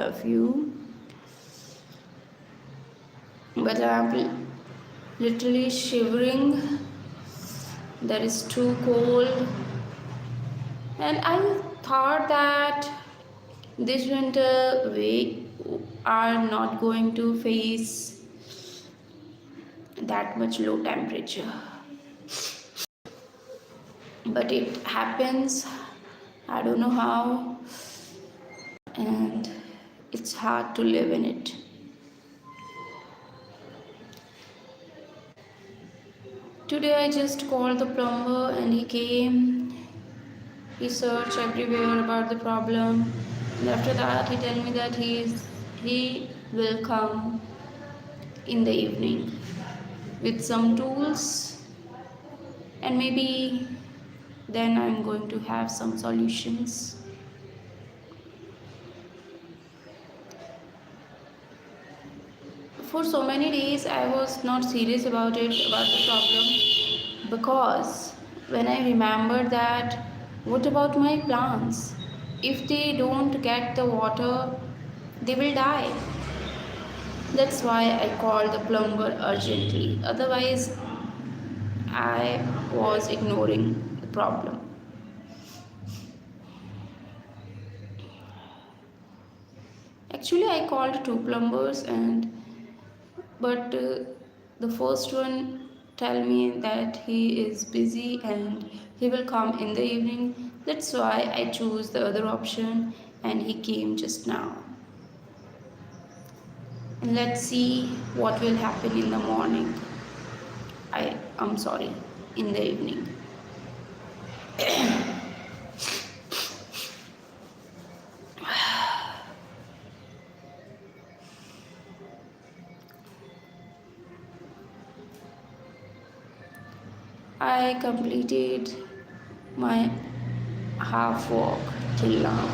of you, but I'm literally shivering. That is too cold, and I thought that this winter we are not going to face that much low temperature, but it happens. I don't know how, and it's hard to live in it. Today I just called the plumber and he came. He searched everywhere about the problem, and after that he told me that he will come in the evening with some tools, and maybe then I'm going to have some solutions. For so many days I was not serious about the problem, because when I remembered that, what about my plants? If they don't get the water, they will die. That's why I called the plumber urgently. Otherwise, I was ignoring the problem. Actually, I called two plumbers, and but the first one tell me that he is busy and he will come in the evening. That's why I chose the other option, and he came just now. And let's see what will happen in the morning. I'm sorry, in the evening. I completed my half walk till now,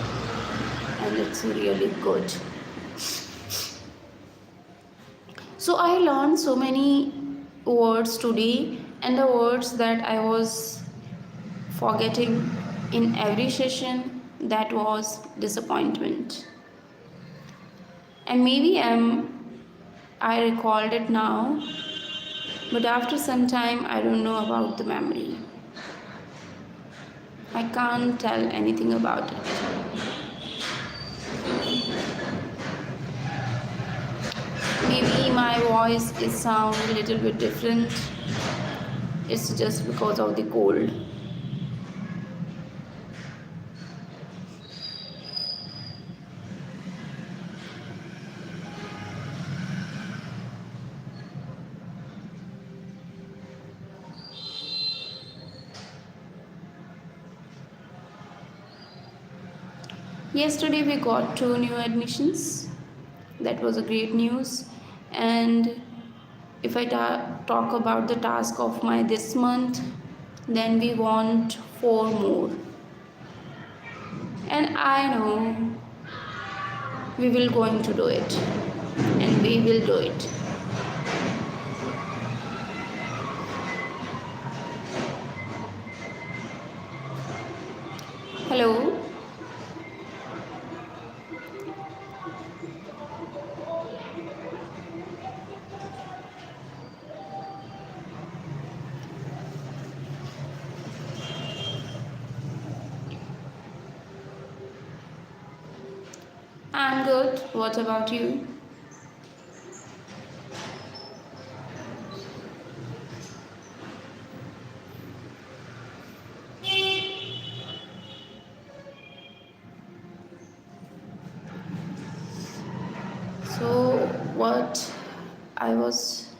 and it's really good. So I learned so many words today, and the words that I was forgetting in every session, that was disappointment. And maybe I recalled it now, but after some time I don't know about the memory. I can't tell anything about it. Maybe my voice is sound a little bit different. It's just because of the cold. Yesterday we got 2 new admissions. That was a great news. And if I talk about the task of my this month, then we want 4 more. And I know we will going to do it. And we will do it. Hello. I'm good. What about you? So, what I was.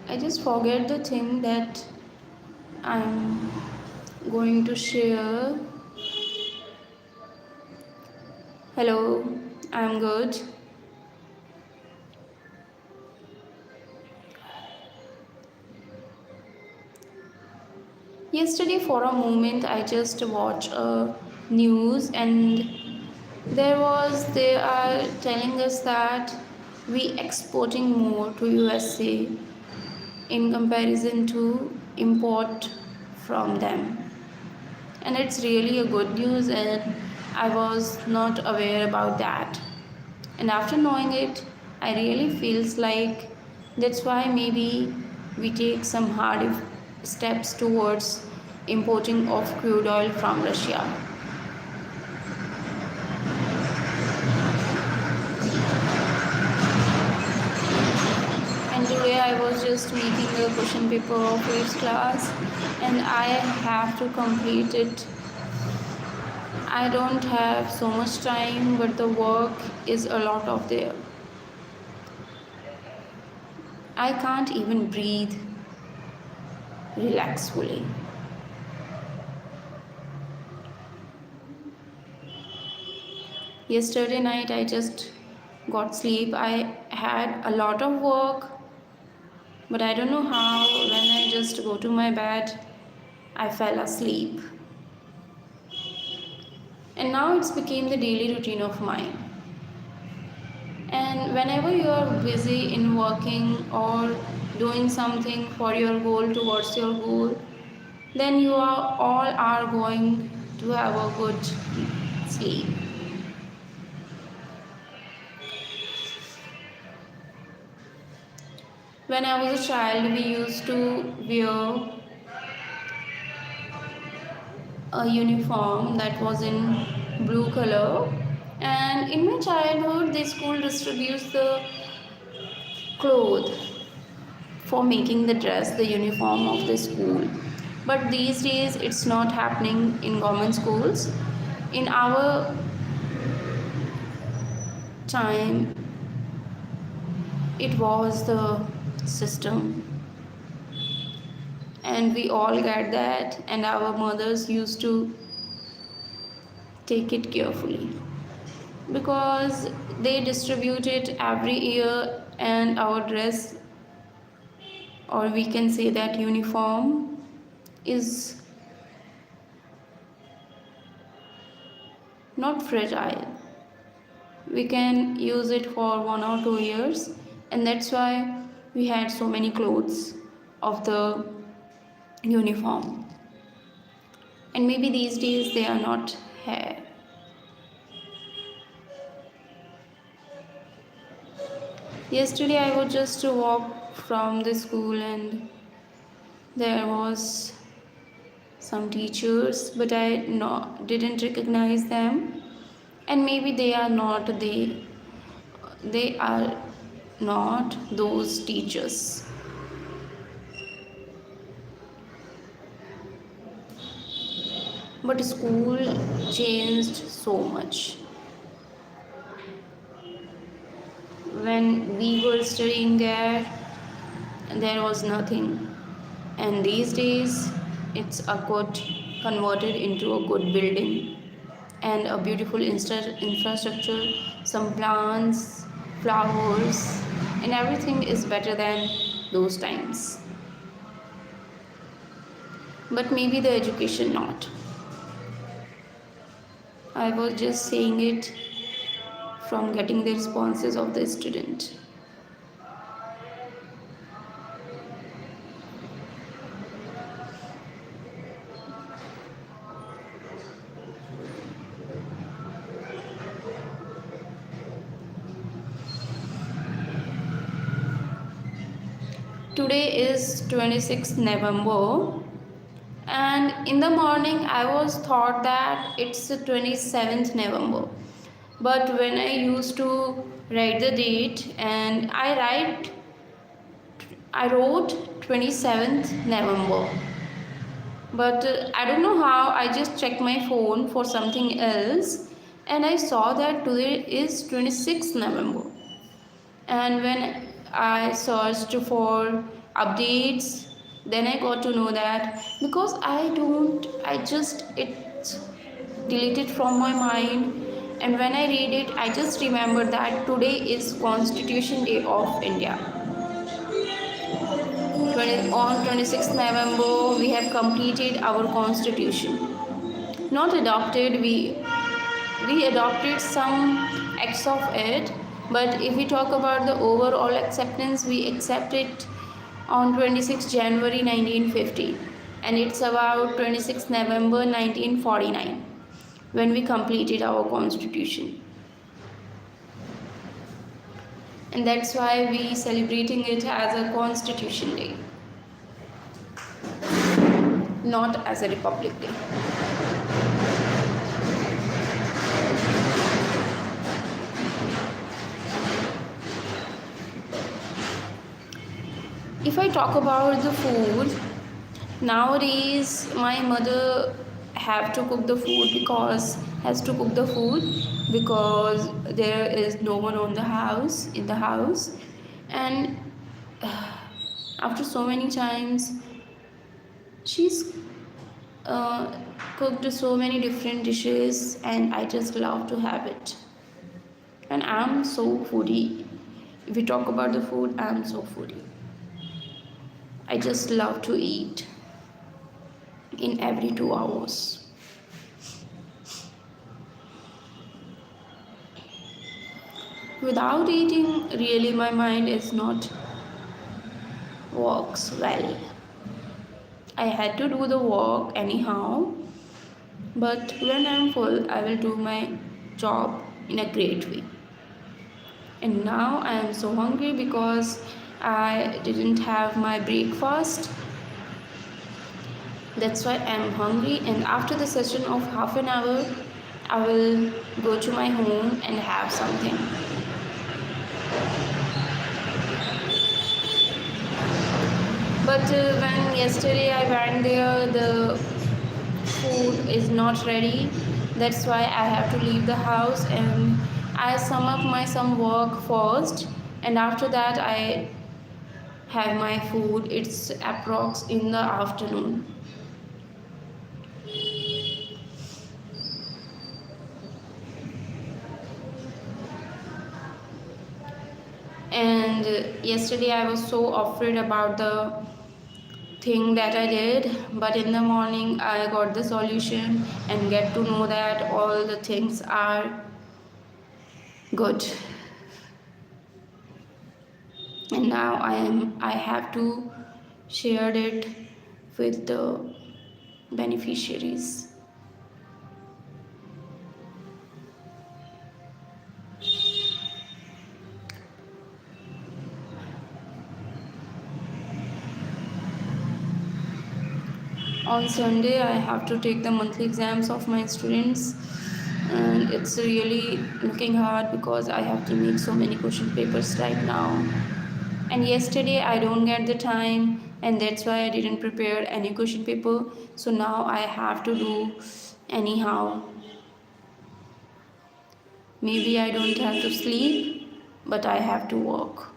I just forget the thing that I'm going to share. Hello, I'm good. Yesterday, for a moment, I just watched news, and they are telling us that we exporting more to USA in comparison to import from them, and it's really a good news. And I was not aware about that. And after knowing it, I really feels like that's why maybe we take some hard steps towards importing of crude oil from Russia. And today I was just making the question paper of 8th class and I have to complete it. I don't have so much time, but the work is a lot of there. I can't even breathe relax fully. Yesterday night I just got sleep. I had a lot of work, but I don't know how when I just go to my bed I fell asleep. And now it's became the daily routine of mine. And whenever you are busy in working or doing something for your goal towards your goal, then you are all are going to have a good sleep. When I was a child, we used to wear a uniform that was in blue color. And in my childhood, the school distributes the cloth for making the dress, the uniform of the school. But these days, it's not happening in government schools. In our time, it was the system, and we all get that, and our mothers used to take it carefully because they distribute it every year, and our dress, or we can say that uniform, is not fragile. We can use it for 1 or 2 years, and that's why we had so many clothes of the uniform. And maybe these days they are not here. Yesterday I was just to walk from the school, and there was some teachers, but I didn't recognize them. And maybe they are not those teachers. But school changed so much. When we were studying there was nothing, and these days it's a good converted into a good building and a beautiful infrastructure, some plants, flowers, and everything is better than those times. But maybe the education not. I was just saying it from getting the responses of the student. Today is 26th November, and in the morning I was thought that it's the 27th November. But when I used to write the date, and I wrote 27th November. But I don't know how, I just checked my phone for something else, and I saw that today is 26th November. And when I searched for updates, then I got to know that, because I just it deleted from my mind, and when I read it I just remember that today is Constitution Day of India. On 26th November we have completed our constitution. Not adopted, we adopted some acts of it, but if we talk about the overall acceptance, we accept it on 26 January 1950, and it's about 26 November 1949. when we completed our constitution. And that's why we celebrating it as a Constitution Day, not as a Republic Day. If I talk about the food, nowadays my mother have to cook the food because has to cook the food because there is no one on the house in the house. And after so many times she's uh, cooked so many different dishes, and I just love to have it. And I'm so foodie. If we talk about the food, I'm so foodie. I just love to eat in every 2 hours. Without eating, really my mind is not works well. I had to do the work anyhow, but when I'm full, I will do my job in a great way. And now I am so hungry because I didn't have my breakfast. That's why I'm hungry, and after the session of half an hour, I will go to my home and have something. But when yesterday I went there, the food is not ready. That's why I have to leave the house, and I sum up my some work first, and after that I have my food. It's approx in the afternoon. And yesterday I was so afraid about the thing that I did, but in the morning I got the solution and get to know that all the things are good. And now I have to share it with the beneficiaries. On Sunday I have to take the monthly exams of my students, and it's really looking hard because I have to make so many question papers right now. And yesterday I don't get the time, and that's why I didn't prepare any question paper. So now I have to do anyhow. Maybe I don't have to sleep, but I have to work.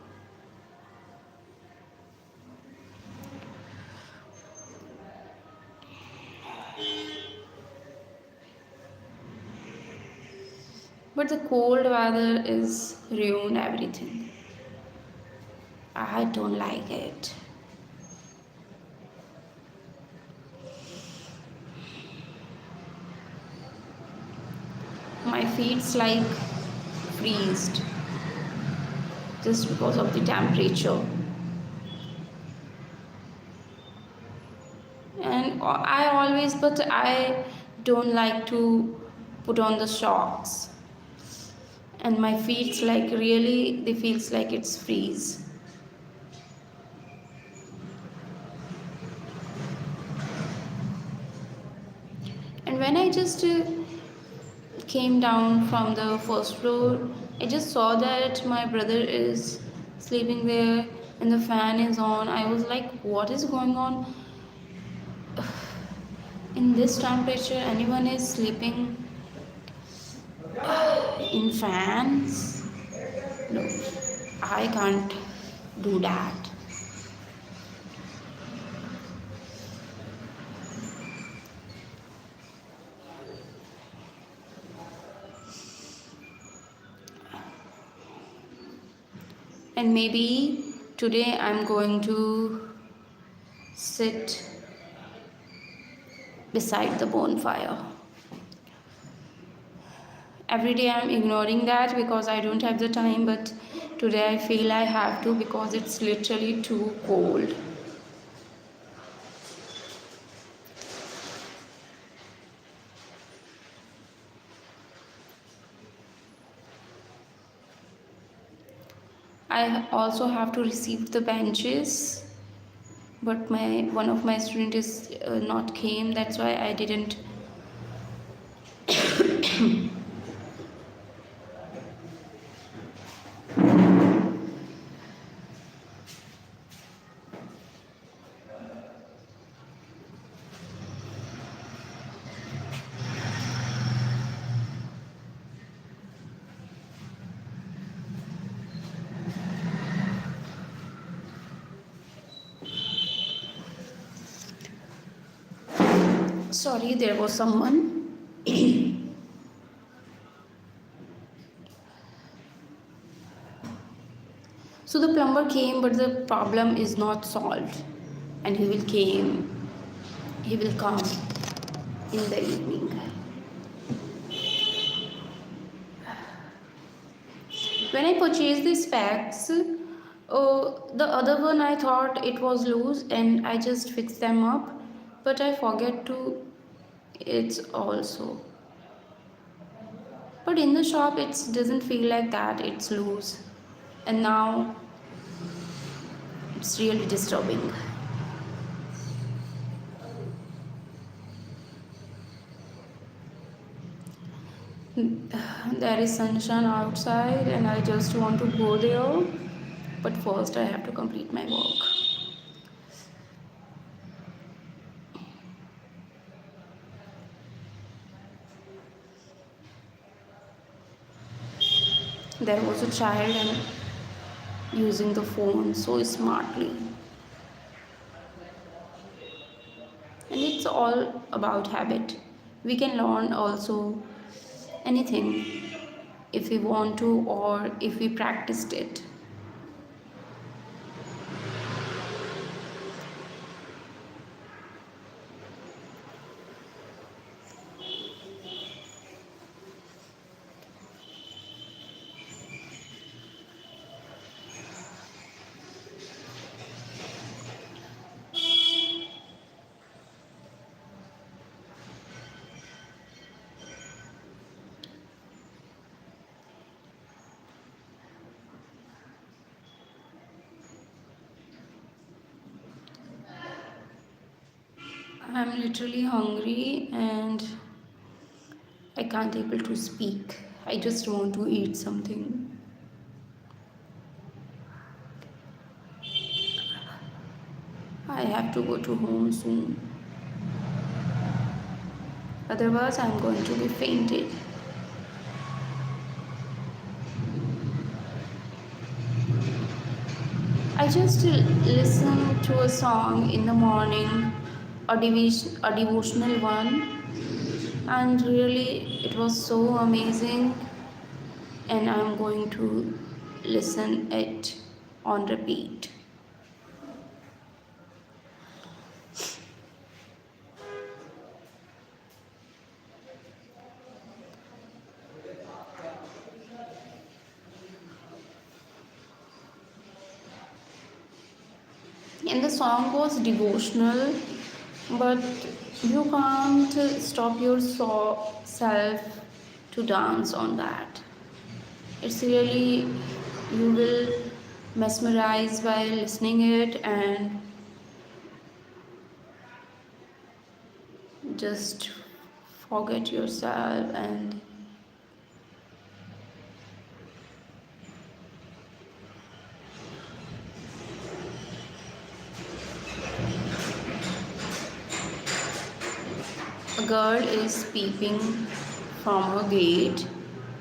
But the cold weather is ruined everything. I don't like it. My feet's like freezed just because of the temperature. And I don't like to put on the socks. And my feet's like really, they feels like it's freeze. And when I just came down from the first floor, I just saw that my brother is sleeping there and the fan is on. I was like, what is going on? In this temperature, anyone is sleeping in fans? No, I can't do that. And maybe today I'm going to sit beside the bonfire. Every day I'm ignoring that because I don't have the time, but today I feel I have to because it's literally too cold. I also have to receive the benches, but my one of my student is not came. That's why I didn't. Sorry, there was someone. So the plumber came, but the problem is not solved, and he will came. He will come in the evening. When I purchased the specs, the other one I thought it was loose, and I just fixed them up, but I forget to. It's also. But in the shop, it doesn't feel like that. It's loose, and now it's really disturbing. There is sunshine outside, and I just want to go there. But first, I have to complete my work. There was a child and using the phone so smartly, and it's all about habit. We can learn also anything if we want to or if we practiced it. I'm literally hungry and I can't able to speak. I just want to eat something. I have to go to home soon. Otherwise, I'm going to be fainted. I just listen to a song in the morning, a devotional one, and really it was so amazing. And I'm going to listen it on repeat. And the song was devotional, but you can't stop yourself to dance on that. It's really, you will mesmerize by listening it and just forget yourself. And a girl is peeping from her gate,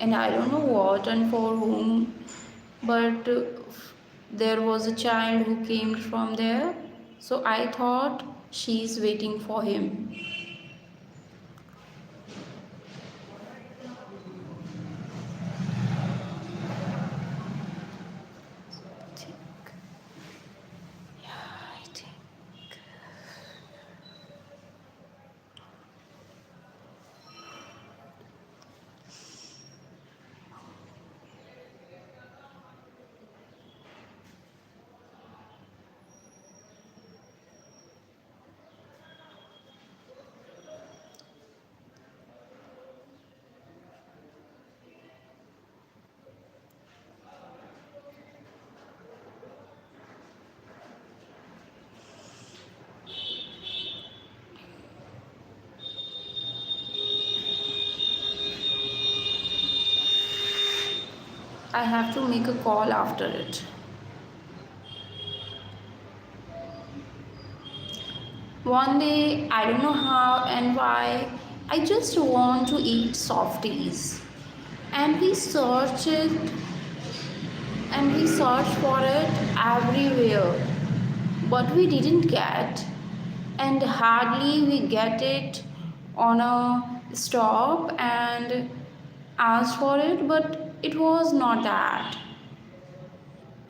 and I don't know what and for whom, but there was a child who came from there, so I thought she's waiting for him. Yeah, I think. I have to make a call after it. One day, I don't know how and why, I just want to eat softies. And we search it and we search for it everywhere. But we didn't get, and hardly we get it on a stop and ask for it, but it was not that.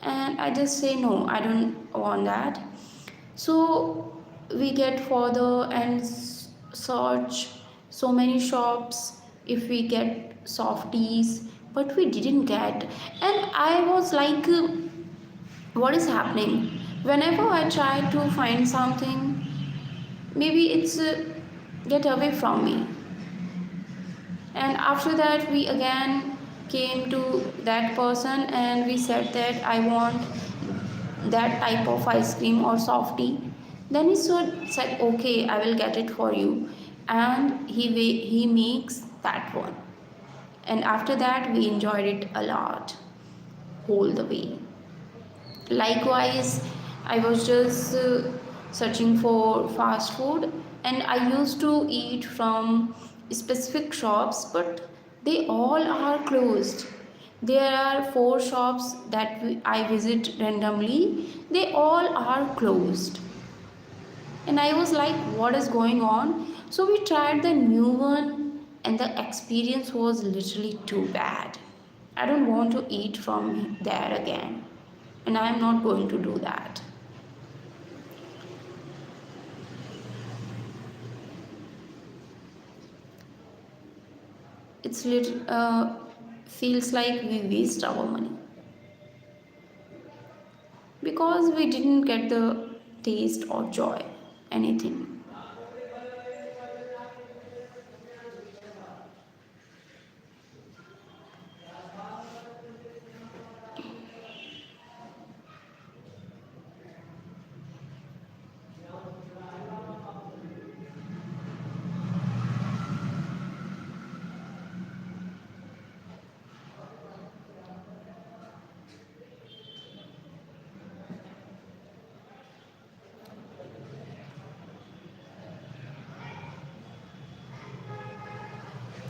And I just say no, I don't want that. So we get further and search so many shops if we get softies, but we didn't get. And I was like, what is happening? Whenever I try to find something, maybe it's get away from me. And after that, we again came to that person and we said that I want that type of ice cream or softie. Then he said okay, I will get it for you, and he makes that one. And after that, we enjoyed it a lot whole the way. Likewise, I was just searching for fast food, and I used to eat from specific shops, but they all are closed. There are four shops that I visit randomly. They all are closed, and I was like, what is going on? So we tried the new one, and the experience was literally too bad. I don't want to eat from there again, and I am not going to do that. It's feels like we waste our money because we didn't get the taste or joy, anything.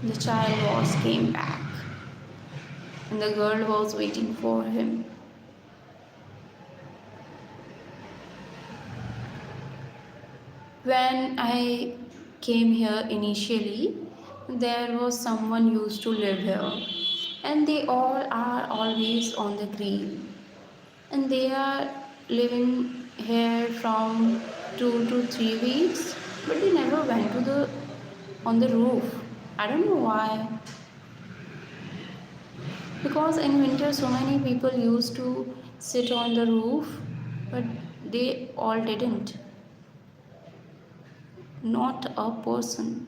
The child was came back, and the girl was waiting for him. When I came here initially, there was someone used to live here, and they all are always on the green, and they are living here from 2 to 3 weeks, but they never went to the on the roof. I don't know why. Because in winter, so many people used to sit on the roof, but they all didn't. Not a person.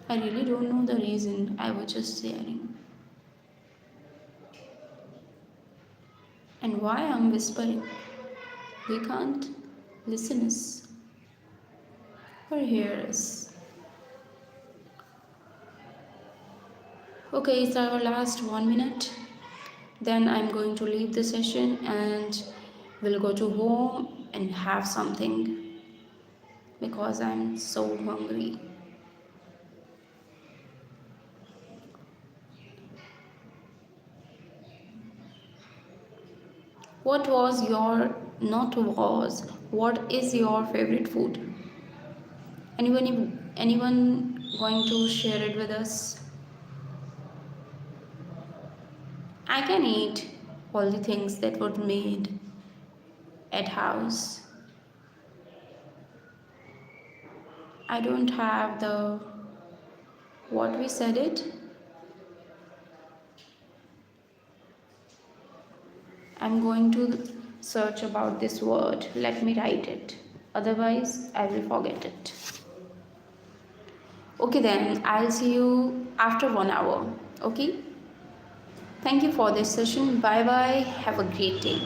I really don't know the reason. I was just sharing. And why I'm whispering? They can't listen us or hear us. Okay, it's our last 1 minute. Then I'm going to leave the session and we'll go to home and have something because I'm so hungry. What was your, not was, what is your favorite food? Anyone going to share it with us? I can eat all the things that were made at house. I don't have the, what we said it. I'm going to search about this word. Let me write it. Otherwise, I will forget it. Okay, then I'll see you after 1 hour. Okay? Thank you for this session. Bye bye. Have a great day.